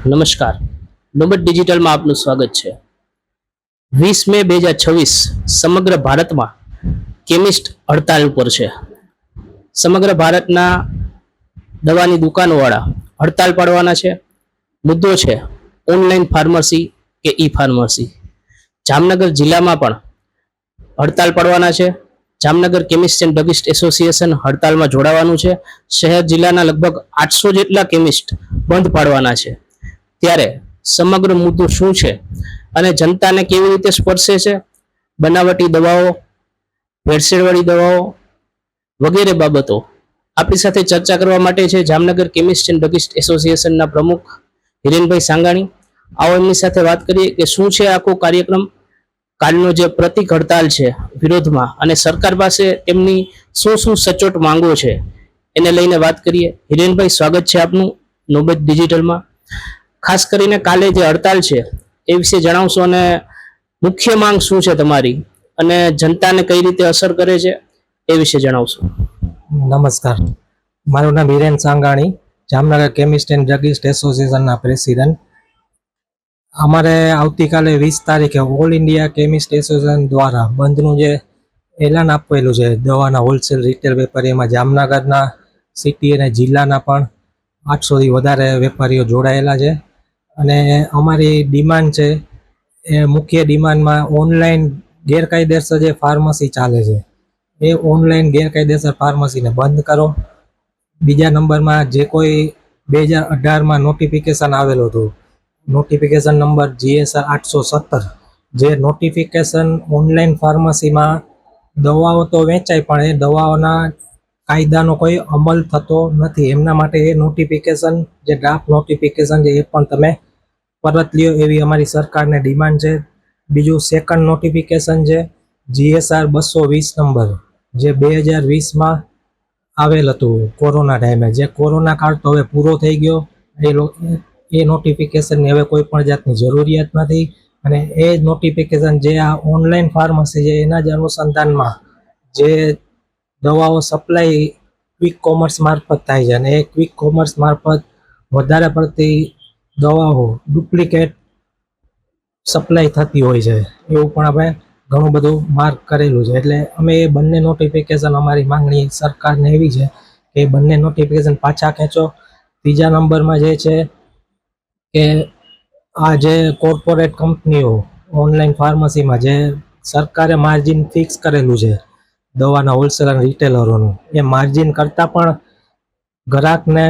નમસ્કાર. નોબત ડિજિટલમાં આપનું સ્વાગત છે. 20 મે 2026 સમગ્ર ભારતમાં કેમિસ્ટ હડતાલ ઉપર છે. સમગ્ર ભારતના દવાની દુકાનોવાળા હડતાલ પાડવાના છે. મુદ્દો છે ઓનલાઈન ફાર્મસી કે ઈ ફાર્મસી. જામનગર જિલ્લામાં પણ હડતાલ પાડવાના છે. Jamnagar chemist and druggist association હડતાલમાં જોડાવાનું છે. શહેર જિલ્લાના લગભગ 800 જેટલા કેમિસ્ટ બંધ પાડવાના છે. ત્યારે સમગ્ર મુદ્દો શું છે અને જનતાને કેવી રીતે સ્પર્શે છે, બનાવટી દવાઓ, ભેળસેળવાળી દવાઓ વગેરે બાબતો આપણી સાથે ચર્ચા કરવા માટે છે જામનગર કેમિસ્ટ એન્ડ ડ્રગિસ્ટ એસોસિએશનના પ્રમુખ હિરેનભાઈ સાંગાણી. આવો એમની સાથે વાત કરીએ કે શું છે આખો કાર્યક્રમ, કાલનો જે પ્રતિક હડતાલ છે વિરોધમાં, અને સરકાર પાસે તેમની શું શું સચોટ માંગો છે એને લઈને વાત કરીએ. હિરેનભાઈ, સ્વાગત છે આપનું નોબત ડિજિટલમાં. ખાસ કરીને કાલે જે હડતાલ છે એ વિશે જણાવશો, અને મુખ્ય માંગ શું છે તમારી અને જનતાને કઈ રીતે અસર કરે છે એ વિશે જણાવશો. નમસ્કાર, મારું નામ Hiren Sangani, Jamnagar chemist and druggist એસોસિએશનના પ્રેસિડેન્ટ. અમારે આવતીકાલે 20 તારીખે ઓલ ઇન્ડિયા કેમિસ્ટ એસોસિએશન દ્વારા બંધનું જે એલાન આપેલું છે દવાના હોલસેલ રિટેલ વેપારી, એમાં જામનગરના સિટી અને જિલ્લાના પણ 800થી વધારે વેપારીઓ જોડાયેલા છે. અને અમારી ડિમાન્ડ છે, એ મુખ્ય ડિમાન્ડમાં ઓનલાઈન ગેરકાયદેસર જે ફાર્મસી ચાલે છે એ ઓનલાઈન ગેરકાયદેસર ફાર્મસીને બંધ કરો. બીજા નંબરમાં જે કોઈ 2018માં નોટિફિકેશન આવેલું હતું, નોટિફિકેશન નંબર GSR 817, જે નોટિફિકેશન ઓનલાઈન ફાર્મસીમાં દવાઓ તો વેચાય પણ એ દવાઓના કાયદાનો કોઈ અમલ થતો નથી. એમના માટે એ નોટિફિકેશન, જે ડ્રાફ્ટ નોટિફિકેશન છે એ પણ તમે પરત લ્યો એવી અમારી સરકારને ડિમાન્ડ છે. બીજું સેકન્ડ નોટિફિકેશન છે GSR 220 નંબર, જે 2020માં આવેલ હતું કોરોના ટાઈમે. જે કોરોના કાળ તો હવે પૂરો થઈ ગયો. એ નોટિફિકેશનની હવે કોઈ પણ જાતની જરૂરિયાત નથી. અને એ નોટિફિકેશન જે આ ઓનલાઈન ફાર્મસી છે એના જ અનુસંધાનમાં જે દવાઓ સપ્લાય ક્વિક કોમર્સ મારફત થાય છે, અને એ ક્વિક કોમર્સ મારફત વધારે પડતી દવાઓ ડુપ્લિકેટ સપ્લાય થતી હોય છે, એવું પણ આપણે ઘણું બધું માર્ક કરેલું છે. એટલે અમે એ બંને નોટિફિકેશન, અમારી માંગણી સરકારને એવી છે કે બંને નોટિફિકેશન પાછા ખેંચો. ત્રીજા નંબરમાં જે છે કે આ જે કોર્પોરેટ કંપનીઓ ઓનલાઈન ફાર્મસીમાં જે સરકારે માર્જિન ફિક્સ કરેલું છે દવાના હોલસેલ અને રિટેલરોનું, એ માર્જિન કરતાં પણ ગ્રાહકને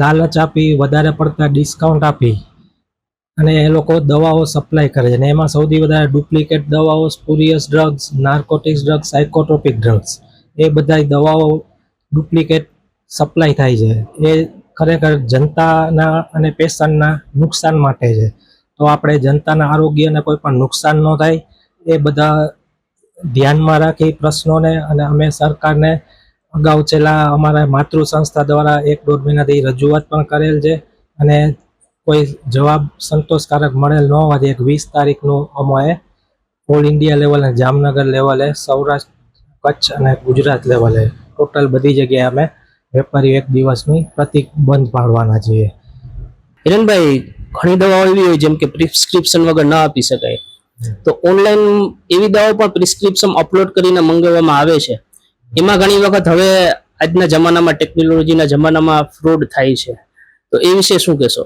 લાલચ આપી, વધારે પડતા ડિસ્કાઉન્ટ આપી અને એ લોકો દવાઓ સપ્લાય કરે છે. અને એમાં સૌથી વધારે ડુપ્લિકેટ દવાઓ, spurious drugs, narcotics drugs, psychotropic drugs, એ બધા દવાઓ ડુપ્લિકેટ સપ્લાય થાય છે. એ ખરેખર જનતાના અને પેશન્ટના નુકસાન માટે છે. તો આપણે જનતાના આરોગ્યને કોઈ પણ નુકસાન ન થાય એ બધા ધ્યાનમાં રાખી પ્રશ્નોને, અને અમે સરકારને અગાઉ છેલ્લા અમારા માતૃ સંસ્થા દ્વારા 1-1.5 મહિનાથી રજૂઆત પણ કરેલ છે, અને કોઈ જવાબ સંતોષકારક મળેલ ન હોવાથી 20 તારીખનું અમારે ઓલ ઇન્ડિયા લેવલે, જામનગર લેવલે, સૌરાષ્ટ્ર, કચ્છ અને ગુજરાત લેવલે ટોટલ બધી જગ્યાએ અમે વેપારી એક દિવસની પ્રતિક બંધ પાડવાના છીએ. હિરેનભાઈ, ઘણી દવાઓ એવી હોય જેમ કે પ્રિસ્ક્રિપ્શન વગર ન આપી શકાય, તો ઓનલાઈન એવી દવાઓ પણ પ્રિસ્ક્રિપ્શન અપલોડ કરીને મંગાવવામાં આવે છે. એમાં ઘણી વખત હવે આજના જમાનામાં, ટેકનોલોજીના જમાનામાં ફ્રોડ થાય છે, તો એ વિશે શું કહેશો?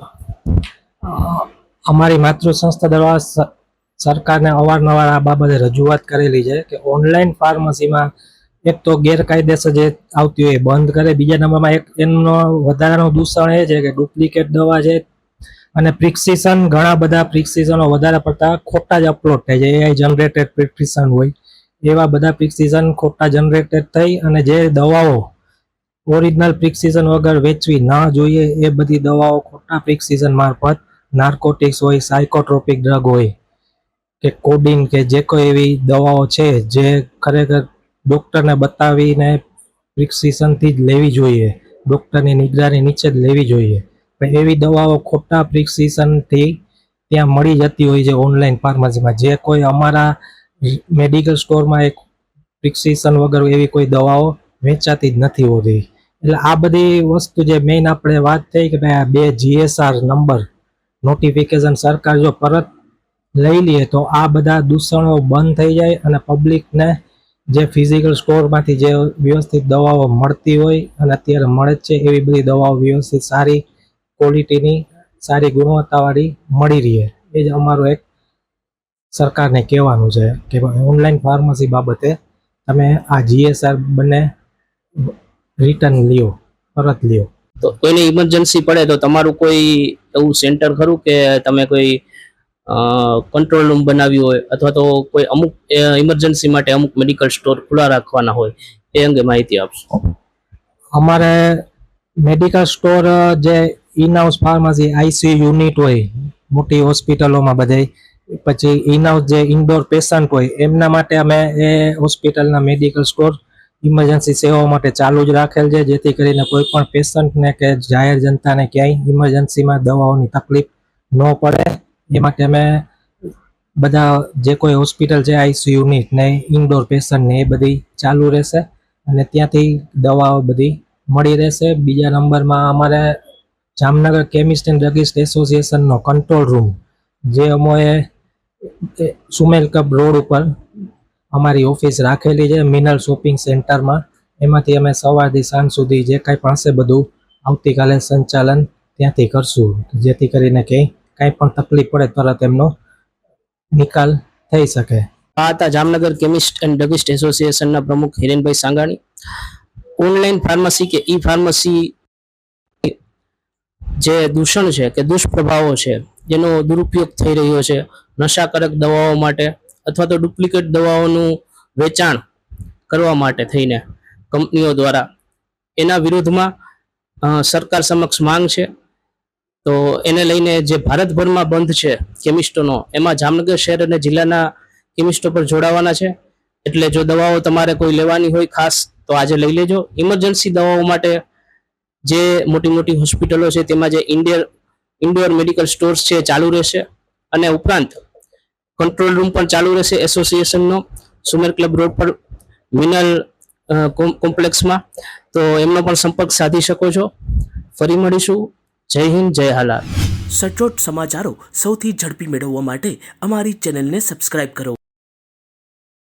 અમારી માતૃ સંસ્થા દ્વારા સરકારને અવારનવાર આ બાબતે રજૂઆત કરેલી છે કે ઓનલાઈન ફાર્મસીમાં એક તો ગેરકાયદેસર જે આવતી હોય બંધ કરે. બીજા નંબરમાં એક એમનો વધારાનું દૂષણ એ છે કે ડુપ્લિકેટ દવા છે, અને પ્રિસ્ક્રિપ્શન, ઘણા બધા પ્રિસ્ક્રિપ્શનો વધારે પડતા ખોટા જ અપલોડ થાય છે. AI જનરેટેડ પ્રિસ્ક્રિપ્શન હોય, એવા બધા પ્રિસ્ક્રિપ્શન ખોટા જનરેટેડ થઈ, અને જે દવાઓ ઓરિજિનલ પ્રિસ્ક્રિપ્શન વગર વેચવી ના જોઈએ એ બધી દવાઓ ખોટા પ્રિસ્ક્રિપ્શન મારફત, નાર્કોટિક્સ હોય, સાયકોટ્રોપિક ડ્રગ હોય કે કોડિન, કે જે કોઈ એવી દવાઓ છે જે ખરેખર ડૉક્ટરને બતાવીને પ્રિસ્ક્રિપ્શનથી જ લેવી જોઈએ, ડૉક્ટરની નિગરાની નીચે જ લેવી જોઈએ. પણ એવી દવાઓ ખોટા પ્રિસ્ક્રિપ્શનથી ત્યાં મળી જતી હોય છે ઓનલાઈન ફાર્મસીમાં. જે કોઈ અમારા મેડિકલ સ્ટોરમાં એક પ્રિસ્ક્રિપ્શન વગર એવી કોઈ દવાઓ વેચાતી જ નથી હોતી. એટલે આ બધી વસ્તુ જે મેઇન આપણે વાત થઈ કે ભાઈ આ 2 GSR નંબર નોટિફિકેશન સરકાર જો પરત લઈ લે તો આ બધા દૂષણો બંધ થઈ જાય અને પબ્લિકને જે ફિઝિકલ સ્ટોરમાંથી જે વ્યવસ્થિત દવાઓ મળતી હોય અને અત્યારે મળે જ છે એવી બધી દવાઓ વ્યવસ્થિત સારી ક્વોલિટીની સારી ગુણવત્તાવાળી મળી રહે. એ જ અમારું એક સરકારને કહેવાનું છે કે ઓનલાઈન ફાર્મસી બાબતે તમે આ GSR બંને રિટર્ન લ્યો, પરત લ્યો. તો કોઈને ઇમરજન્સી પડે તો તમારું કોઈ એવું સેન્ટર ખરું કે તમે કોઈ કંટ્રોલ રૂમ બનાવ્યું હોય અથવા તો કોઈ અમુક ઇમરજન્સી માટે અમુક મેડિકલ સ્ટોર ખુલ્લા રાખવાના હોય, એ અંગે માહિતી આપશો? અમારે મેડિકલ સ્ટોર જે ઇનહાઉસ ફાર્મસી ICU યુનિટ હોય મોટી હોસ્પિટલોમાં બધે, પછી ઇનહાઉસ જે ઇન્ડોર પેશન્ટ હોય એમના માટે અમે એ હોસ્પિટલના મેડિકલ સ્ટોર ઇમરજન્સી સેવાઓ માટે ચાલુ જ રાખેલ છે, જેથી કરીને કોઈ પણ પેશન્ટને કે જાહેર જનતાને ક્યાંય ઇમરજન્સીમાં દવાઓની તકલીફ ન પડે. એ માટે અમે બધા જે કોઈ હોસ્પિટલ છે ICU યુનિટ ને ઇન્ડોર પેશન્ટને એ બધી ચાલુ રહેશે અને ત્યાંથી દવાઓ બધી મળી રહેશે. બીજા નંબરમાં અમારે જામનગર કેમિસ્ટ એન્ડ ડ્રગિસ્ટ એસોસિએશનનો કંટ્રોલ રૂમ જે અમોએ સુમેલ કપ રોડ ઉપર અમારી ઓફિસ રાખેલી છે મિનલ શોપિંગ સેન્ટરમાં. એમાંથી અમે સવારથી સાંજ સુધી જે કાંઈ પણ હશે બધું આવતીકાલે સંચાલન ત્યાંથી કરશું, જેથી કરીને કાંઈ પણ તકલીફ પડે તરત એમનો નિકાલ થઈ શકે. આ હતા જામનગર કેમિસ્ટ એન્ડ ડ્રગિસ્ટ એસોસિએશનના પ્રમુખ હિરેનભાઈ સાંગાણી. ઓનલાઈન ફાર્મસી કે ઈ ફાર્મસી જે દૂષણ છે કે દુષ્પ્રભાવો છે જેનો દુરુપયોગ થઈ રહ્યો છે નશાકારક દવાઓ માટે અથવા તો ડુપ્લિકેટ દવાઓનું વેચાણ કરવા માટે થઈને કંપનીઓ દ્વારા, એના વિરોધમાં સરકાર સમક્ષ માંગ છે. તો એને લઈને જે ભારતભરમાં બંધ છે કેમિસ્ટોનો, એમાં જામનગર શહેર અને જિલ્લાના કેમિસ્ટો પર જોડાવાના છે. એટલે જો દવાઓ તમારે કોઈ લેવાની હોય ખાસ તો આજે લઈ લેજો. ઇમરજન્સી દવાઓ માટે જે મોટી મોટી હોસ્પિટલો છે તેમાં જે ઇન્ડોર મેડિકલ સ્ટોર્સ છે ચાલુ રહેશે અને ઉપરાંત કંટ્રોલ રૂમ પણ ચાલુ રહેશે એસોસિએશનનો સુમેર ક્લબ રોડ પર મિનલ કોમ્પ્લેક્સમાં. તો એમનો પણ સંપર્ક સાધી શકો છો. ફરી મળીશું. જય હિન્દ, જય હાલાલ. સચોટ સમાચારો સૌથી ઝડપી મેળવવા માટે અમારી ચેનલને સબસ્ક્રાઇબ કરો.